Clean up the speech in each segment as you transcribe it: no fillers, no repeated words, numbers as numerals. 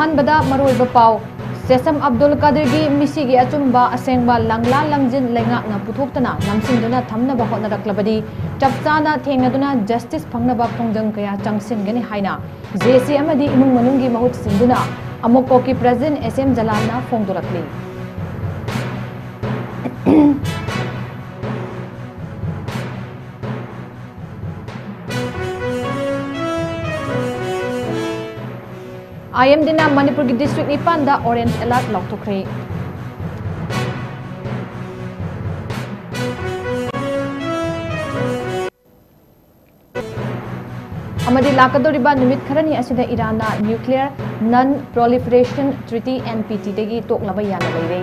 अहनबदा मरोइबा पाव सेसम अब्दुल कादिर की मिसिगी अचुम्बा असेंबा लंगला लंजिन लेंगाकना पुथोक्तना नमसिंदुना थमनबा होटनरक्लबदी चपचाना थेंगनदुना जस्टिस फंगनबा खोंजंग कया चंगसिनगनी हाइना जेसी अमदी इमुंग मनुंगी महुत सिंदुना अमोकोकी प्रेसिडेंट एसएम जलालना फोंदोरक्ली। IMD मणिपुर की डिस्ट्रिक्ट निपानदा ऑरेंज अलर्ट लौथोखरे। लाकदोरिबा नुमित खरनी असिदा इरानना nuclear non proliferation treaty NPT दगी तोकलबा याना लैरे।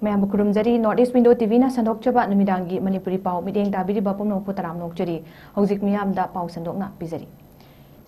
मैं खुरुमजरी नॉर्थ ईस्ट विंडो टीवी ना संदोकचबा नुमिदांगी मणिपुरी पाव मिदेंग ताबिरिबा पुमनों पुतराम नोकचरी हौजिक मियामदा पाव संदोकना पिजरी।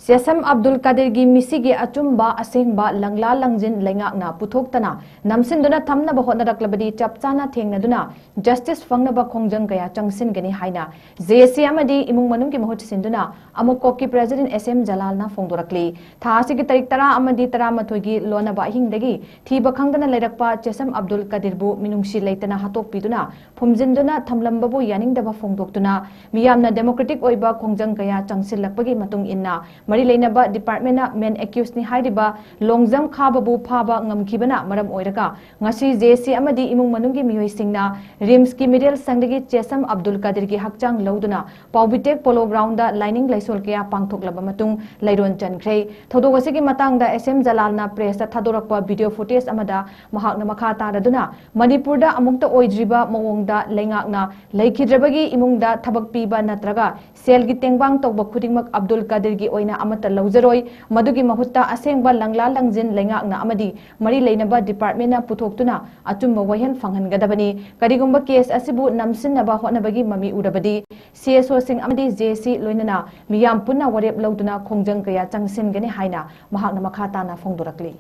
सेसम अब्दुल कादिर की मिसिगी अचुम्बा असेंबा लंगला लंजिन लेंगाकना पुथोक्तना नमसिंदुना थमनबा होटनरक्लबदी चपचाना थेंगनदुना जस्टिस फंगनबा खोंजंग कया चंगसिनगनी हाइना जेसी अमदी इमुंग मनुंगी महुत सिंदुना अमुकोकी प्रेसिडेंट एसएम जलालना फोंदोरक्ली। थासिगी तारीख 10 अमदी 13 की लोनबा हिंगदगी थीबा खंगदना लेरक्पा सेसम अब्दुल कादिरबु मिनुंगसी लेतना हतोकपीदुना फुमजिंदुना थमलंबबु यानिंगदबा फोंदोक्तुना मियामना डेमोक्रेटिक ओइबा खोंजंग कया चंगसिलक्पगी मतुंग इन्ना मरी लेनबा डिपार्टमेंट मेन एक्यूज नि हाइरिबा Longjam खाबबु फाबा ngamkhibana maram oiraga ngasi JC amadi imung manungi miyoi singna rims ki middle sangdagi chesam abdul kadir ki hakchang lauduna paubitek polo ground da lining laisol kya pangthoklaba matung lairon chankhre thodogasi ki matang da SM Jalalna press ta thadorakpa video footage amada mahakna makha taraduna manipur da amukta oidriba mawongda leingakna leikhidrebagi imung da thabak piba natraga sel gi tengbang tokba khudingmak abdul kadir gi oina amata lawzaroi madugi mahutta asengba langla langjin leingakna amadi mari leinaba department na puthokutuna achumba wahen fanghangadabani karigumba case asibu namsinnaba hotnabagi mami urabadi CSO sing amadi JC loinana miyam punna warep lauduna khongjang kaya changsingani haina mahakna makhata na phongdorakli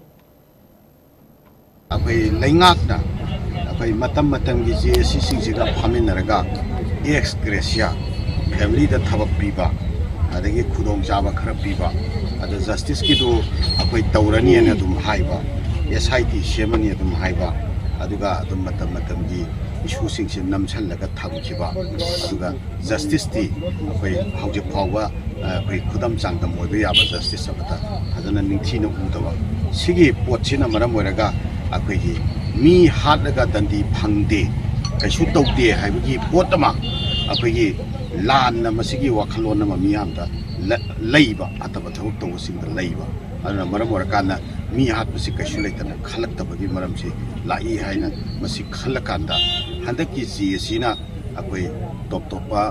akai leingakna akai matam matam gi JC singsiga phaminaraga ex gracia family da thabak piba adagi khudong jaba khara piba ada justice ki do akai taurani na dum haiba SIT semani dum haiba aduga dum matam matam gi issue sing sin namchal laga thamkiba aduga justice ti akai hauji phawa akai khudam changdam oiba yaba justice abata adana ningthi na udawa sigi potchina maram oiraga akai gi mi hatlaga dandi phangde kaisu tawde haibagi potama akai gi lan na masigi wakhalon na miyamda leiba ataba thawuk tawsing da leiba aduna maram orakana mi hat masi kaisu leitana khalaktabagi maram si lai haina masi khalakanda handaki JC na akoi top topa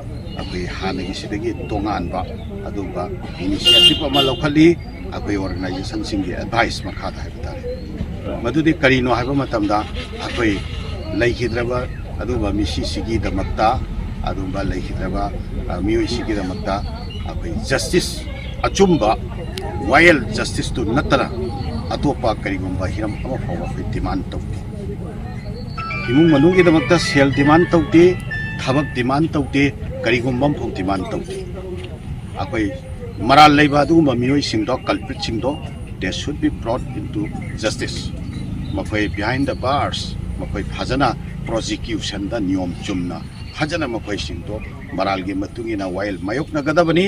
akoi hanagi sidagi tonganba aduba initiative ama lokhali akoi organization singi advice makhada haibtare madudi karino haiba matamda akoi leihidraba aduba misi sigi damakta adumba leihidraba miyoi sigi damakta akoi justice achumba while justice to natara atopa karigumba hiram ama fawa demand tawti imung manungi damakta sel demand tawti thabak demand tawti karigumba phok demand tawti akoi maral leiba adumba miyoi singdo culprit singdo they should be brought into justice makoi behind the bars makoi phajana prosecution da niyom chumna phajana makoi singdo maral gi matungina while mayok na gadabani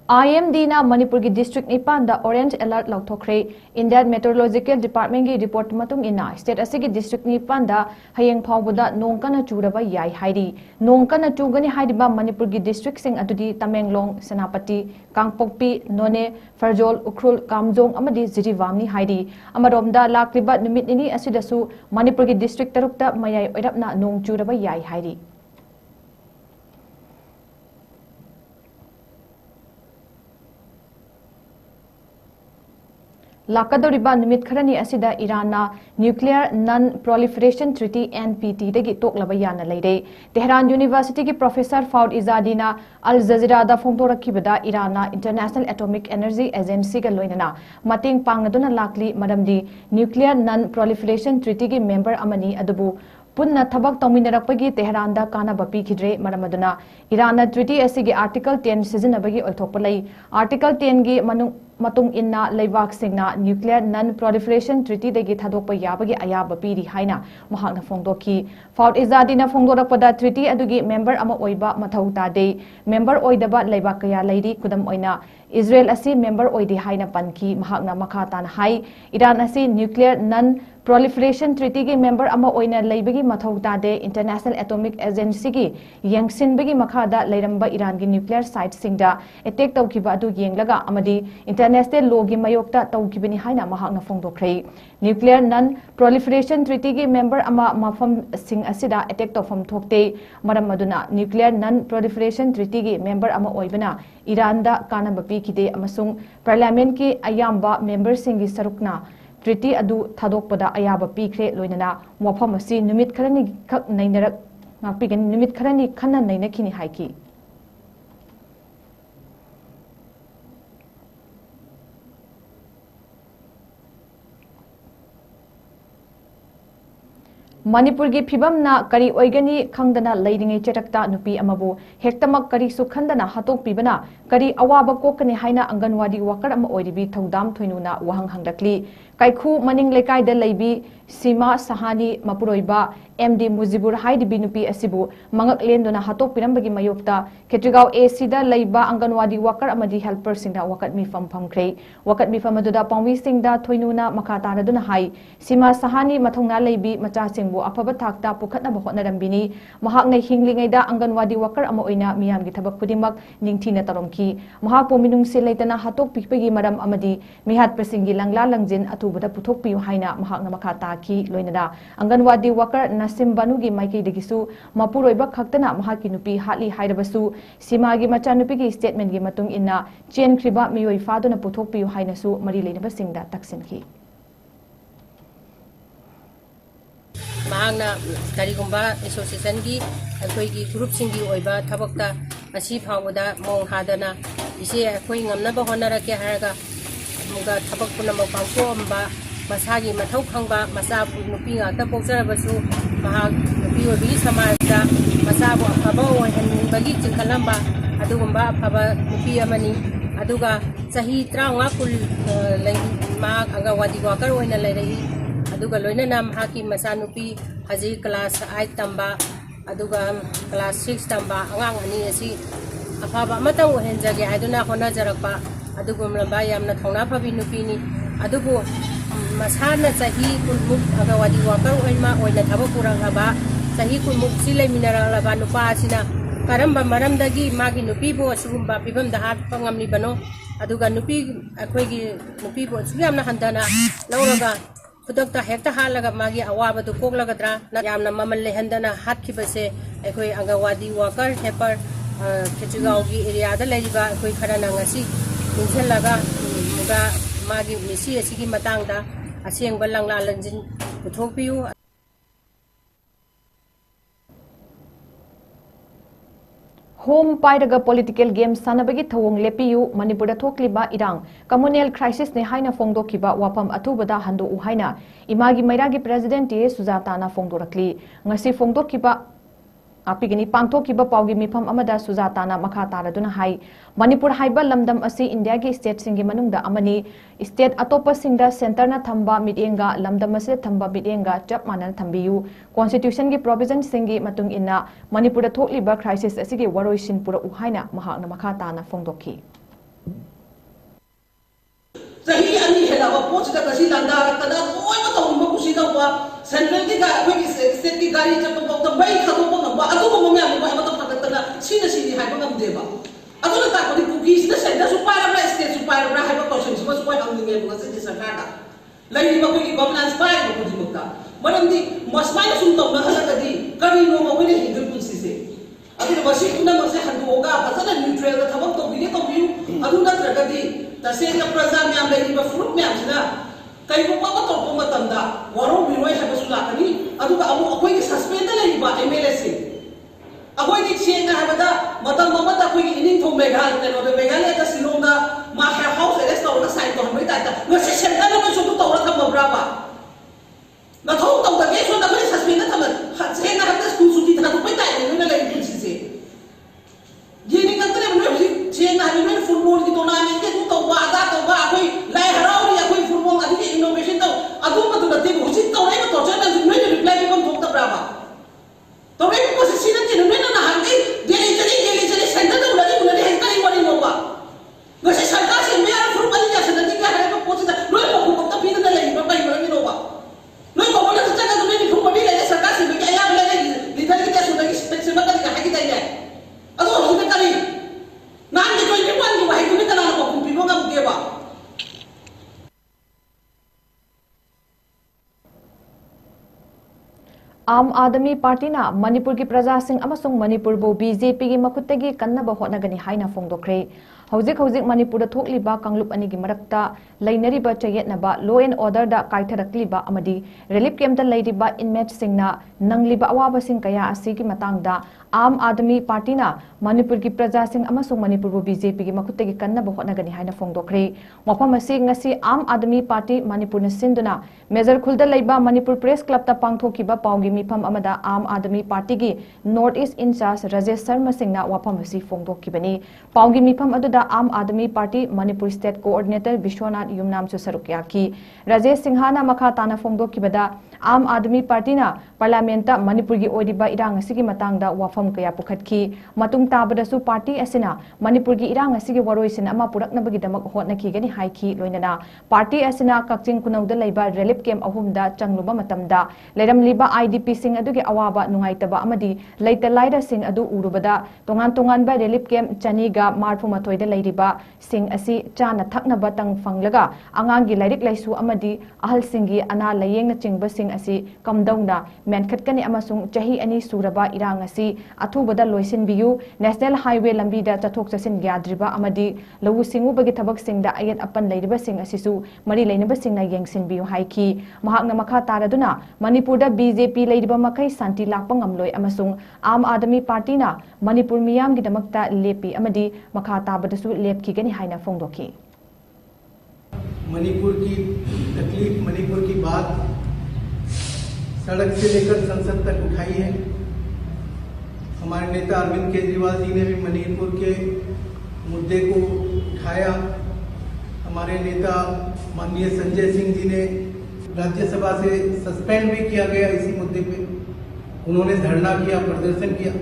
IMD na Manipur ki district nipan da orange alert lauthokre Indian Meteorological Department ki report matung ina state asigi district nipan da hayeng phawbuda nong kana churaba yai hairi nong kana chugani haidiba Manipur ki district sing adudi Tamenglong Senapati Kangpokpi None Farjol Ukhrul Kamjong amadi Jiriwamni hairi amaromda lakliba numit nini asidasu Manipur ki district tarukta mayai oirapna nong churaba yai hairi लाकदौरिबा नुमित खरनी असिदा इरानना nuclear non proliferation treaty NPT दगी तोकलबा याना लेरे Tehran university की प्रोफेसर फाउद इजादीना अल जजीरादा फोंदोरखिबदा इरानना इंटरनेशनल एटॉमिक एनर्जी एजेंसी का लोइनना मतेंग पांगदुना लाकली मरमदी न्यूक्लियर नन प्रोलिफरेशन ट्रीटी की मेंबर अमनी अदुबु पुन्ना थबक तौमिनरकपगी तेहरान कानब पीखिद्रे मरमदुना इरान ट्रीटी असिगी आर्टिकल 10 सिजनबगी ओइथोकपलै आर्टिकल 10 गी मतुंग इन्ना लेबाक सिंगना न्यूक्लियर नन प्रोलिफरेशन ट्रीटी दगी थादोकपा याबगी अयाब पीरी हाइना महाकना फोंदोकी फाउद इजादीना फोंदोरकपदा ट्रीटी अदुगी मेंबर अमा ओइबा मथौ तादे मेंबर ओइदबा लेबाक कया लैरी कुदम ओइना इजराइल असी मेंबर ओइदे हाइना पनकी महाकना मखातान हाई इरान असी न्यूक्लियर नन प्रोलिफरेशन ट्रीटी की मेंबर अमा ओइना लेबगी मथौ तादे इंटरनेशनल एटॉमिक एजेंसी की यंगसिनबगी मखादा लेरंबा इरान की न्यूक्लियर साइट सिंगदा अटैक तौखिबा अदु येंगलगा अमदी इंटरनेशनल लॉ की मयोक्ता तौखिबनी हाइना महाकना फोंदोखरै न्यूक्लियर नन प्रोलिफरेशन ट्रीटी की मेंबर अमा मफम सिंग असिदा अटैक तौफम थोकते मरम मदुना न्यूक्लियर नन प्रोलिफरेशन ट्रीटी की मेंबर अमा ओइबना इरान दा कानब पीखिदे अमसुंग पार्लियामेंट की अयाम्बा मेंबर सिंगी सरुकना ट्रीटी अदु थादोकपदा अयाब पीख्रे लोइनना वफम असि नुमित खरनी खक नैनरक नापिगन नुमित खरनी खन्ना नैनखिनि हाइकी मणिपुर की फिबम ना करी ओइगनी खंगदना लैरिंगे चटकता नुपी अमबु हेक्तमक करी सुखंदना हतोक पिबना करी अवाब कोकने हाइना अंगनवाड़ी वर्कर अम ओइरिबी थौदाम थोइनुना वहंग हंगदकली काइखु मनिंग लेकाइदा लैबी सीमा सहानी मपुरोइबा MD मुजिबुर हाइदिबी नुपी असिबु मंगक लेंदुना हतोक पिरंबगी मयोक्ता केट्रिगाव AC दा लैबा अंगनवाड़ी वर्कर अमदी हेल्पर सिंगदा वकत मिफम फमख्रे वकत मिफम अदुदा पावी सिंगदा थोइनुना मखातारदुना हाई सीमा सहानी मथौना लैबी मचा सिंगबु अफब थाकता पुखतना बखोनरंबिनी महाकने हिंगलिंगैदा अंगनवाड़ी वर्कर अमा ओइना मियामगी थबक खुदिमक निंगथिना तरमकी महाकपो मिनुंगसे लेतना हतोक पिकपगी मरम अमदी मिहात प्रसिंगी लंगला लंगजिन अथुबदा पुथोकपियु हाइना महाकना मखाताकी लोइनदा अंगनवाड़ी वर्कर नसीम बानुगी माइकेदगिसु मपुरोइबा खक्तना महाकी नुपी हाली हाइरबसु सीमागी मचा नुपीगी स्टेटमेंट गी मतुंग इन्ना चेनख्रिबा मियोइ फादुना पुथोकपियु हाइनसु मरी लेनबसिंगदा तक्सिनखी महांगना करीगुंबा एसोसिएशन की अखोइगी ग्रुप सिंगी ओइबा थबक्ता असी फावदा मोंग हादना इसे अखोइ ngamnaba honarake haraga मुगा थबक पुनमक पांगथोअम्बा मसागी मथौ खंबा मसा नुपी ngata पोक्सरबसु महा नुपी ओइबी समाजदा मसाबु अफबा ओइहनबगी चिंखलंबा अदुगुंबा अफबा नुपी अमनी अदुगा सही 35 कुल मा अंगवादी वर्कर ओइना लैरही अदुगा लोइनना महाकी मसानुपी हजी क्लास 8 तंबा अदुगा क्लास 6 तंबा अंगांग अनि असि अफबा अमता ओहेंजगे हाइदुना होनाजरकपा अदुगुमलंबा यामना थौना फबी नुपीनी अदुबु मसाना सही कुलमुक अंगवादी वर्कर ओइमा ओइना थबक पुरंगबा सही कुलमुक सि लेमिनरलबा नुपा सिना करंबा मरमदगी मागी नुपीबो असुगुंबा पिबमदा हात पंगमनि बनो अदुगा नुपी अखोइगी नुपीबो सुयामना हंदना लौरगा खुदक्ता हेक्ता हालगा मागी अवाबदु कोकलगद्रा यामना ममल लेहंदना हातखिबसे अखोइ अंगवादी वर्कर हेपर केट्रिगावगी एरियादा लेरिबा अखोइ खरना ngasi निंसेलगा मुगा मागी मिसी असिगी मतंगदा असेंगबा लंगला लंजिन पुथोकपियु होम पाइरगा पॉलिटिकल गेम सानबगी थवोंग लेपियु मणिपुर थोकलिबा इरांग कम्युनल क्राइसिस ने हाइना फोंदोखिबा वाफम अथुबदा हंदो उहाइना इमागी मैरागी प्रेसिडेंट टी सुजाताना फोंदोरकली ngasi फोंदोखिबा आपिगनी पांथोखिबा पाउगी मिफम अमदा सुजाताना मखा तारदुना हाई मणिपुर हाइबा लमदम असि इंडिया की स्टेट सिंगी मनुंगदा अमनी स्टेट अतोपा सिंगदा सेंटरना थंबा मिटेंगा लमदम असे थंबा मिटेंगा चप मानन थंबियु कॉन्स्टिट्यूशन की प्रोविजन सिंगी मतुंग इन्ना मणिपुर थोकलिबा क्राइसिस असिगी वरोइसिन पुरा उहाइना महाकना मखा ताना फोंदोखी सही अनि हेलावा पोचदा कसी लंदा तना कोइ मतौ कुसी दवा सेंट्रल की अखोइगी स्टेट की गाड़ी चप्पो तो बै खगो ngamba अदुगो ममे अमु बै मतौ फगतना सिना सिनि हाइबा ngamdeba अदुना ताकोदि कुकी सिना सेंटर सु पाइरबा स्टेट सु पाइरबा हाइबा क्वेश्चन सु सु पाइ हमनिगे ngase सरकारदा लैरिबा कोइगी गवर्नेंस पाइबा कुदि मुक्ता मरमदि मसमाइना सुम तौना हलगदि करिनो मखोइने हिंदु पुंसिसे अदुना बसि पुना मसे हंदोगा फसना न्यूट्रल दा थबक तो बिगे तो बियु अदु नत्रगदि तसेंग प्रजा मैम लेरिबा फ्रूट मैम सिना कईगुम्बा अमा तोरपा मतमदा वारों बिरोय हाबसु लाकनी अदुगा अमु अखोयगी सस्पेंड लेरिबा एमएलए से अखोयगी सेंगा हाबदा मतम ममदा अखोयगी इनिंग थों मेघाल तेनो दे मेघालय दा सिलोंगा मा हेयर हाउस अरेस्ट तौरगा साइन तो हमई ताता नसे सेंटर मा सु तौरा थमब्राबा नथौ तौदगे सो नखोय सस्पेंड थम सेंगा हाबदा स्कूल सुटी था तो पैता ने लेरि पुलिस से येनी कंतरे में होसी सेंगा हाबे फुटबॉल की टूर्नामेंट के तो बादा तो बा अखोय लाई हराउरी अखोय फुटबॉल अधिक इनोवेशन तो अदु मदु नते होसी तौरे में तो चना जुनै रिप्लाई के बम थोकता ब्राबा तौरे में कोसे सिना के नने ना हांगे डेली चली सेंटर तो उलरी हेंकाई वरी नोबा गसे सरकार से मेरा फुट बनी जा सदती का है को पोछता लोय को को पीन दे ले बाई वरी नोबा लोय को बोले चका जुनै फुट बनी ले सरकार से के या ले लीडर के सुदगी स्पेशल मत का हाकी दे ले अदु होसी करी नान के 21 की वाही तुने कना को पिबो गम देबा आम आदमी पार्टी ना मणिपुर की प्रजा सिंह अमसुंग मणिपुर बो बीजेपी की मखुत्तगी कन्नब होनगनी हाइना फोंदोखरे हौजिक मणिपुर थोकलिबा कांगलुप अनिगी मरक्ता लैनरिबा चयेतनबा लो एंड ऑर्डर दा काइथरक्लिबा अमदी रिलीफ कैंप लैरिबा इनमेट सिंगना नंगलिबा अवाबा सिंह कया असिगी मतंगदा आम आदमी पार्टी ना मणिपुर की प्रजा सिंह अमसुंग मणिपुर बो बीजेपी की मखुत्तगी कन्नब होनगनी हाइना फोंदोखरे मफम असि ngasi आम आदमी पार्टी मणिपुर ने सिंधुना मेजर खुलदा लैबा मणिपुर प्रेस क्लब ता पांगथोकिबा पाउगी मिफम अमदा आम आदमी पार्टी की north east incharge Rajesh Sharma Singh वाफम असि फोंदोकिबनी पाउगी मिफम अदुदा Aam Aadmi party Manipur state coordinator Vishwanath युमनामसु सरुक याकी राजेश सिंहाना मखा ताना फोंदोकिबदा आम आदमी पार्टी ना पार्लियामेंट मणिपुर की ओडिबा इरांग असिगी मतंगदा वाफम कया पुखतकी मतुंग ताबदसु पार्टी असिना मणिपुर की इरांग असिगी वरोइसिन अमा पुरकनबगी दमक होटनकीगनी हाइकी लोइनना पार्टी असिना कक्चिंग कुनौदा लैबा रिलीफ कैंप अहुमदा चंगलुबा मतमदा लेरमलिबा आईडीपी सिंह अदुगी अवाबा नुंगाइतबा अमदी लैता लाइरा सिंह अदु उरुबदा तोंगान तोंगानबा रिलीफ कैंप चनीगा मार्फु मथोइदा लैरिबा सिंह असि चाना थकनबा तंग फंगलगा आंगांगी लाइरिक लाइसु अमदी अहल सिंगी अना लयेंगना चिंगबा सिंह असि कमदौना मेनखतकनी अमसुंग चही अनि सुरबा इरांग असि अथुबदा लोइसिनबियु नेशनल हाईवे लंबीदा चथोक चसिन याद्रिबा अमदी लवु सिंगुबगी थबक सिंगदा अयत अपन लैरिबा सिंह असिसु मरि लैनबा सिंगना येंगसिनबियु हाइकी महाकना मखा तारदुना मणिपुरदा बीजेपी लैरिबा मखै शांति लापा ngamloi amasung आम आदमी पार्टी ना मणिपुर मियाम की दमकता लेपी अमदी मखा ताबदसु लेपखिगनी हाइना फोंदोखी मणिपुर की तकलीफ मणिपुर की बात सड़क से लेकर संसद तक उठाई है। हमारे नेता अरविंद केजरीवाल जी ने भी मणिपुर के मुद्दे को उठाया। हमारे नेता माननीय संजय सिंह जी ने राज्यसभा से सस्पेंड भी किया गया इसी मुद्दे पे, उन्होंने धरना किया, प्रदर्शन किया।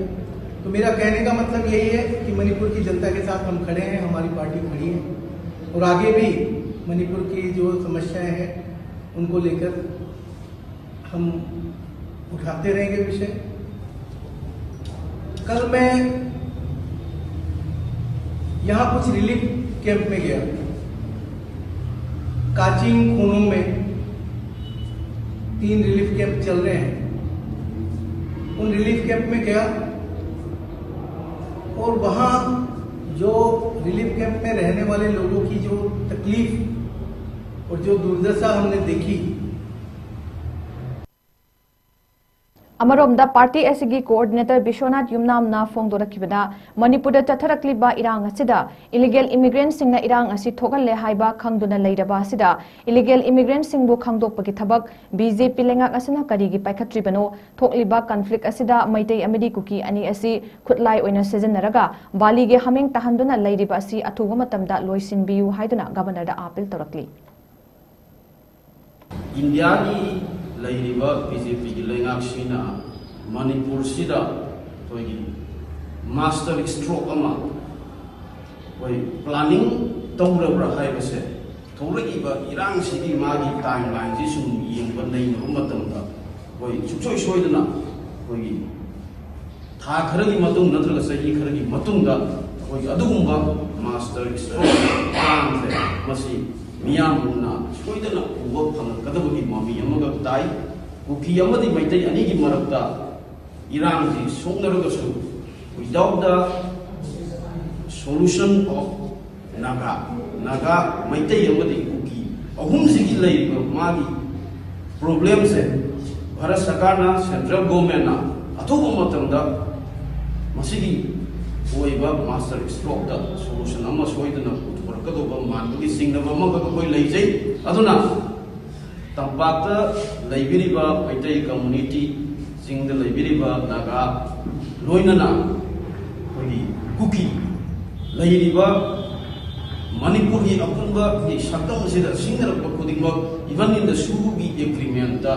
तो मेरा कहने का मतलब यही है कि मणिपुर की जनता के साथ हम खड़े हैं, हमारी पार्टी खड़ी है और आगे भी मणिपुर की जो समस्याएं हैं उनको लेकर हम उठाते रहेंगे विषय। कल मैं यहाँ कुछ रिलीफ कैंप में गया, काचिंग खूनों में 3 रिलीफ कैंप चल रहे हैं। उन रिलीफ कैंप में गया और वहाँ जो रिलीफ कैंप में रहने वाले लोगों की जो तकलीफ और जो दुर्दशा हमने देखी। अमरोमदा पार्टी एसगी कोऑर्डिनेटर विश्वनाथ युमनामना फोंदोरखिबदा मणिपुरदा चथरक्लिबा इरांग असिदा इलीगल इमिग्रेंट सिंगना इरांग असि थोगल्ले हाइबा खंगदुना लैरबा असिदा इलीगल इमिग्रेंट सिंगबु खंगदोकपगी थबक बीजेपी लेंगाक असना करिगी पाइखत्रिबनो थोकलिबा कॉन्फ्लिक्ट असिदा मैतै अमदी कुकी अनि असि खुटलाई ओइना सिजनरगा बालीगे हमेंग तहंदुना लैरिबा असि अथुबा मतमदा लोइसिनबियु हाइदुना गवर्नरदा अपील तोरकली। इंडिया की लैरिबा बीजेपी की लेंगाक्सिना मणिपुर सिदा तोगी मास्टर स्ट्रोक अमा वही प्लानिंग तौरब्रा हाइबसे थोरगिबा इरांग सिदी मागी टाइमलाइन जी सुम येंबा नैनो मतमदा वही सुचोय सोयदना वही था खरगी मतुंग नत्रगा सही खरगी मतुंगदा वही अदुगुंबा मास्टर स्ट्रोक प्लान से मसी मियामना सोयदना उबा फंगकदबगी ममी अमगा ताई कुकी अमदी मैतै अनिगी मरक्ता इरांग जी सोंगनरगसु without the solution of naga maitai amadi kuki ahum sigi laiba magi problem se Bharat Sarkar na central government na atuba matamda masigi oiba master stroke da solution amma soidana utparakado ba manbagi singnaba amaga koi leijai aduna tampakta laibiriba maitai community singda laibiriba naga loinana koi kuki lairiba manipur ni apunba ni sakam sida singarappa kudingba even in the sugi agreement da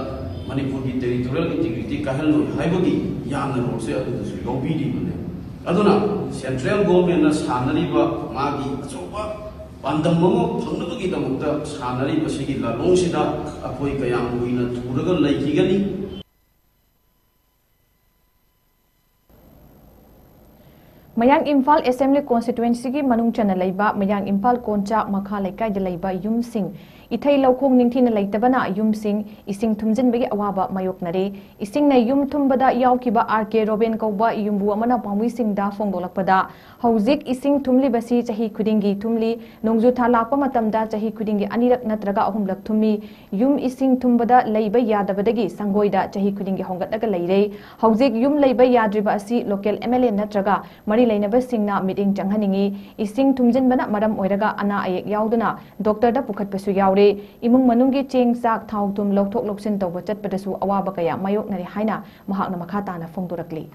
manipur ki territorial integrity kahalo haibagi yana role se adu su lobidi mane aduna central government na sanariba magi achoba pandam momo phangnabagi damukta sanariba sigi lalong sida akoi kayam buina thuraga laikigani Mayang Imphal Assembly Constituency ki manung chana laiba Mayang Imphal Konchak Makha Laikai da laiba yumsing ithai laukhong ningthina leitabana yumsing ising thumjinbagi awaba mayoknare isingna yum thumbada yaukiba RK Robin Kauba yumbu amana pangwi singda fongdolakpada hauzik ising thumli basi chahi khudingi thumli nongju tha lakpa matamda chahi khudingi anirak natraga ahumlak thummi yum ising thumbada leiba yadabadagi sangoida chahi khudingi hongatnaga leire hauzik yum leiba yadriba asi local MLA natraga mari leinaba singna meeting changhaningi ising thumjinbana maram oiraga ana ayek yauduna doctor da pukhatpasu yaure imung manunggi cheng sak thau tum lokthok loksin tawba chatpadasu awaba kaya mayoknari haina mahakna makha tana fongdorakli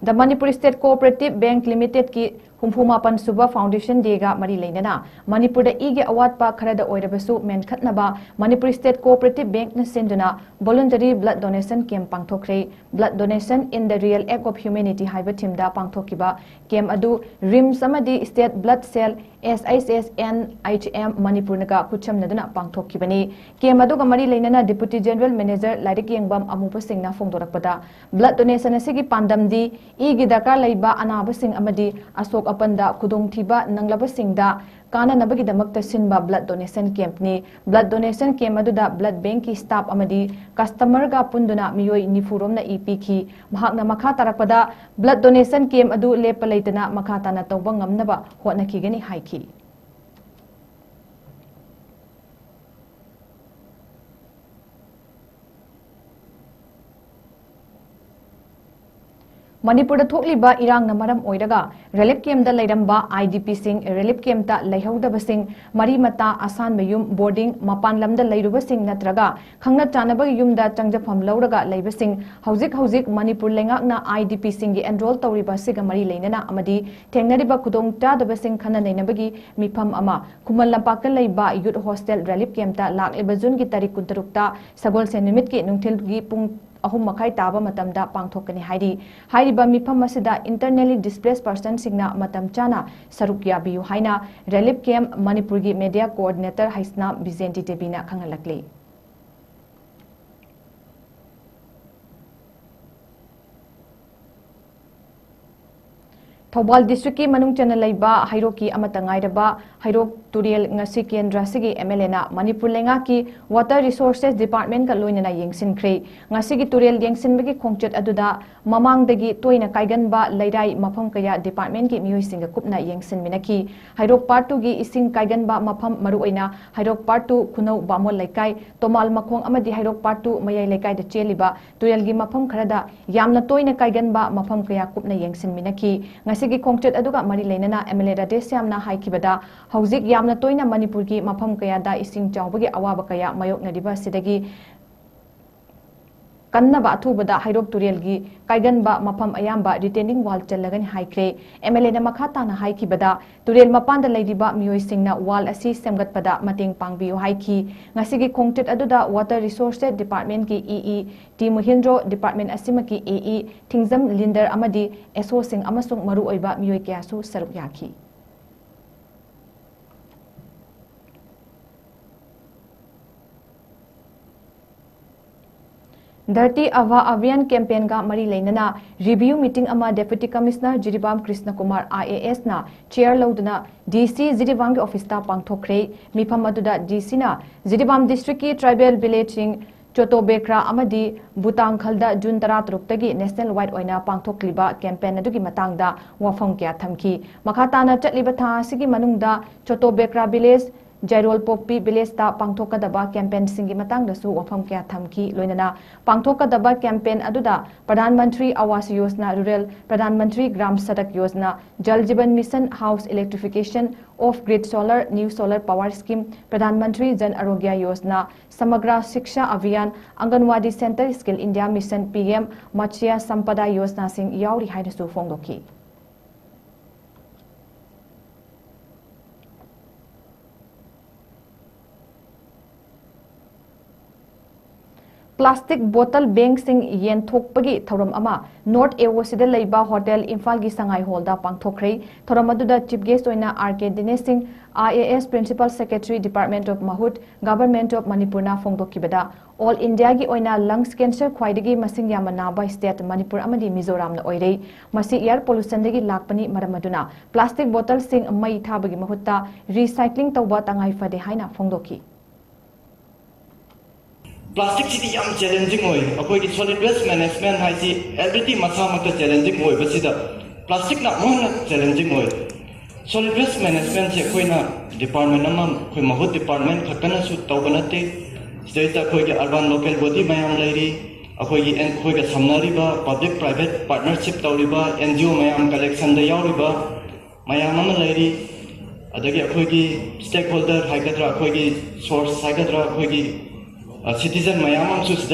The Manipur State Cooperative Bank Limited ki Humfumapan Suba Foundation Dega Mari Lainana Manipur da ige awat pa kharada oirabasu men khatnaba Manipur State Cooperative Bank na senduna voluntary blood donation camp pangthokre blood donation in the real act of humanity haiba thimda pangthokiba camp adu rim samadi state blood cell SISSNHM Manipur naga kuchamnaduna pangthokibani camp adu ga mari lainana Deputy General Manager Lairik Yengbam Amupa Singna fongdorakpada blood donation asigi pandamdi igi dakar laiba anaba sing amadi asok apanda kudong thiba nanglaba singda kana nabagi damakta sinba blood donation camp ni blood donation camp aduda blood bank ki staff amadi customer ga punduna miyoi nifuromna ipiki mahakna makha tarakpada blood donation camp adu lepa leitana makha tana tawba ngamnaba hotnakigani haiki Manipur da thokliba irang na maram oiraga relief camp da lairamba IDP sing relief camp ta laihauda sing mari mata asan mayum boarding mapan lam da lairuba sing natraga khangna chanaba yum da changjafam lauraga laiba sing hauzik Manipur lengak na IDP sing gi enroll tawriba siga mari leinana amadi thengnariba khudong ta da sing khana nainabagi mifam ama kumal lampak laiba youth hostel relief camp ta lakleba jun gi tarik 13 ta sagol se nimit ki nungthil gi pung ahum makai taba matamda pangthokani hairiba mifam asida internally displaced person singna matam chana saruk yabiyu haina relief camp Manipur gi media coordinator Haisna Bizenti Debina khangalakli Thobal district ki manung chana laiba hairoki amata ngairaba hairok turiel ngasi kendra sigi MLA na Manipur lenga ki water resources department ka loinana yengsin khre ngasi ki turiel yengsin bagi khongchet aduda mamang dagi toina kaigan ba lairai mafam kaya department ki miyoi singa kupna yengsin minaki hairok part 2 gi ising kaigan ba mafam maru oina hairok part 2 khunau bamol laikai tomal makhong amadi hairok part 2 mayai laikai da cheliba turiel gi mafam kharada yamna toina kaigan ba mafam kaya kupna yengsin minaki ngasi gi khongchet aduga mari leinana MLA Radesh Yamna haikibada hauzik yamna toina Manipur ki mafam kaya da ising chawbagi awaba kaya mayoknadiba sidagi kannaba athubada hairok turiel gi kaiganba mafam ayamba retaining wall challagani haikre MLA na makha na haikibada turiel mapanda leidiba miyoi singna wall asi semgatpada mating pangbiu haiki ngasigi khongchet aduda water resources department ki EE T Mohindro department asimaki AE Thingzam Linder amadi SO sing amasung maru oiba miyoi kyasu saruk yaki Dirty Ava Avian campaign ga mari leinana review meeting ama Deputy Commissioner Jiribam Krishna Kumar IAS na chair lauduna DC Jiribam ge office ta pangthokre mifam aduda DC na Jiribam district ki tribal village ꯆꯣꯇꯣꯕꯦꯀ꯭ꯔꯥ ꯑꯃꯗꯤ ꯕꯨꯇꯥꯡꯈꯜꯗ June 13ꯇꯒꯤ national ꯋꯥꯏꯗ ꯑꯣꯏꯅ ꯄꯥꯡꯊꯣꯛꯂꯤꯕ campaign ꯑꯗꯨꯒꯤ ꯃꯇꯥꯡꯗ ꯋꯥꯐꯝ ꯀꯌꯥ ꯊꯝꯈꯤ ꯃꯈꯥ ꯇꯥꯅ ꯆꯠꯂꯤꯕ ꯊꯥ ꯑꯁꯤꯒꯤ ꯃꯅꯨꯡꯗ ꯆꯣꯇꯣꯕꯦꯀ꯭ꯔꯥ ꯚꯤꯂꯦꯖ ꯖꯩꯔꯣꯜꯄꯣꯛꯄꯤ ꯚꯤꯂꯦꯖꯇ ꯄꯥꯡꯊꯣꯛꯀꯗꯕ ꯀꯦꯝꯄꯦꯟꯁꯤꯡꯒꯤ ꯃꯇꯥꯡꯗꯁꯨ ꯋꯥꯐꯝ ꯀꯌꯥ ꯊꯝꯈꯤ ꯂꯣꯏꯅꯅ ꯄꯥꯡꯊꯣꯛꯀꯗꯕ ꯀꯦꯝꯄꯦꯟ ꯑꯗꯨꯗ ꯄ꯭ꯔꯙꯥꯟ ꯃꯟꯇ꯭ꯔꯤ ꯑꯋꯥꯁ ꯌꯣꯖꯅꯥ ꯔꯨꯔꯦꯜ ꯄ꯭ꯔꯙꯥन मंत्री ग्राम सड़क Yojana Jal Jeevan mission house electrification off grid solar new solar power scheme Pradhan Mantri Jan Arogya Yojana Samagra Shiksha Abhiyan anganwadi centre skill India mission PM Matsya Sampada Yojana सिंह यावरी हाइनसु फोंदोखी प्लास्टिक बोतल बैंक सिंह येंथोकपगी थौरम अमा नॉर्थ एवोसिदा लेबा होटल इम्फाल की संगाई हॉलदा पांगथोखरे थौरम अदुदा चीफ गेस्ट ओइना RK Dinesh Singh IAS principal secretary department of महूट गवर्नमेंट ऑफ मणिपुरना फोंदोखिबदा ऑल इंडिया की ओइना लंग्स कैंसर ख्वाइदगी मसिंग याम नाबा स्टेट मणिपुर अमदी मिजोराम ओइरे मसि एयर पोल्यूशन दगी लाकपनी मरम अदुना प्लास्टिक बोतल सिंह मई थाबगी महुत्ता रिसाइक्लिंग तौबा तंगाई फदे हाइना फोंदोखि प्लास्टिक सिटी याम चैलेंजिंग होय अखोई की सॉलिड वेस्ट मैनेजमेंट हाइसी एवरीथी मसा मत चैलेंजिंग होय बसिदा प्लास्टिक ना मोहन चैलेंजिंग होय सॉलिड वेस्ट मैनेजमेंट से कोइना डिपार्टमेंट अमा कोइ महूत डिपार्टमेंट खतना सु तौबनते स्टेट अखोई के अर्बन लोकल बॉडी मयाम लैरी अखोई के समनरिबा पब्लिक प्राइवेट पार्टनरशिप तौरिबा NGO मयाम कलेक्शन द यावरिबा मयाम अमा लैरी अदगी अखोई की स्टेक होल्डर हाइगद्रा अखोई की सोर्स हाइगद्रा अखोई की सिटीजन मयाम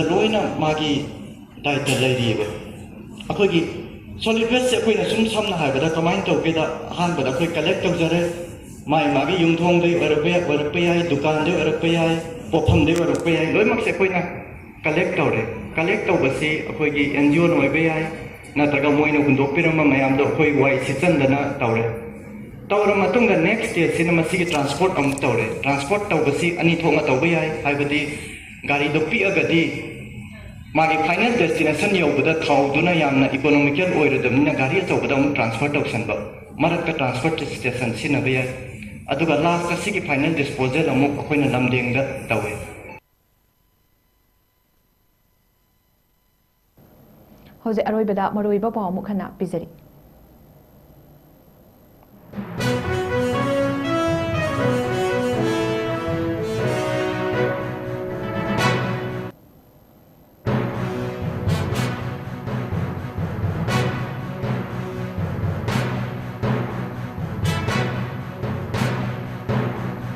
लोइना मागी दायित्व लेरीब अखोई सॉलिड वेस्ट से अखोई सुम समना हाइबदा कमाइन तौगेदा अहानबदा अखोई कलेक्ट तौजरे माई मागी युमथोंगदे अरपे याय दुकानदे अरपे याय पोफमदे अरपे याय लोइमक से अखोइना कलेक्ट तौरे कलेक्ट तौबसी अखोई की NGO नोइबे याय नत्रगा मोइना हुंदोकपिरम मयामदो अखोई वाई सिचंदना तौरे तौर मतुंगा नेक्स्ट स्टेज सिना मसिगी ट्रांसपोर्ट अम तौरे ट्रांसपोर्ट तौबसी अनि थोंगा तौबे याय हाइबदी गाड़ी दो पीअगदी मागी फाइनल डेस्टिनेशन यौबदा थाउदुना यामना इकोनॉमिकल ओइरदमना गाड़ी अचौबदा अमु ट्रांसफर तौसनबा मरक्का ट्रांसपोर्ट स्टेशन सिनबे याय अदुगा लास्ट सिगी फाइनल डिस्पोजल अमु अखोइना लमदेंगदा तौवे हौजे अरोइबदा मरोइबा पाव मुखना पिजरी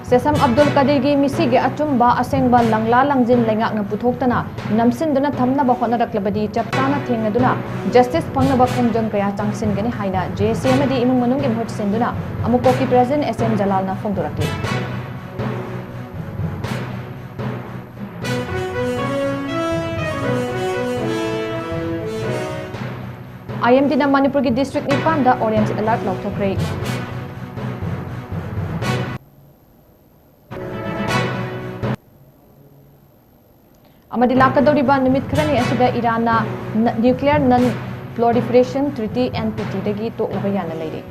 सेसम अब्दुल कदीर की मिसी के अचुम्बा असेंगबा लंगला लंगजिन लेंगाकना पुथोक्तना नमसिनदुना थमनबा होनरक्लबदी चपचाना थेंगनदुना जस्टिस फंगनबा खोंजोंग कया चांगसिनगनी हाइना JSC अमदी इमुंग मनुंग महूट सिंदुना अमुकोकी प्रेसिडेंट SM जलालना फोंदोरक्ले IMD ना मणिपुर की डिस्ट्रिक्ट 9 दा ऑरेंज अलर्ट लौथोखरे अमदी लाकदौरिबा निमित खरनी असिदा इरानना nuclear non proliferation treaty NPT दगी तोक्लबा याना लैरे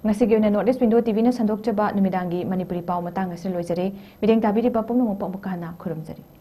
ngasi ge na North East Window TV na sandok chaba numidangi manipuri paw matang asin loisare bideng tabiri ba pumno mo pamukana khurumjari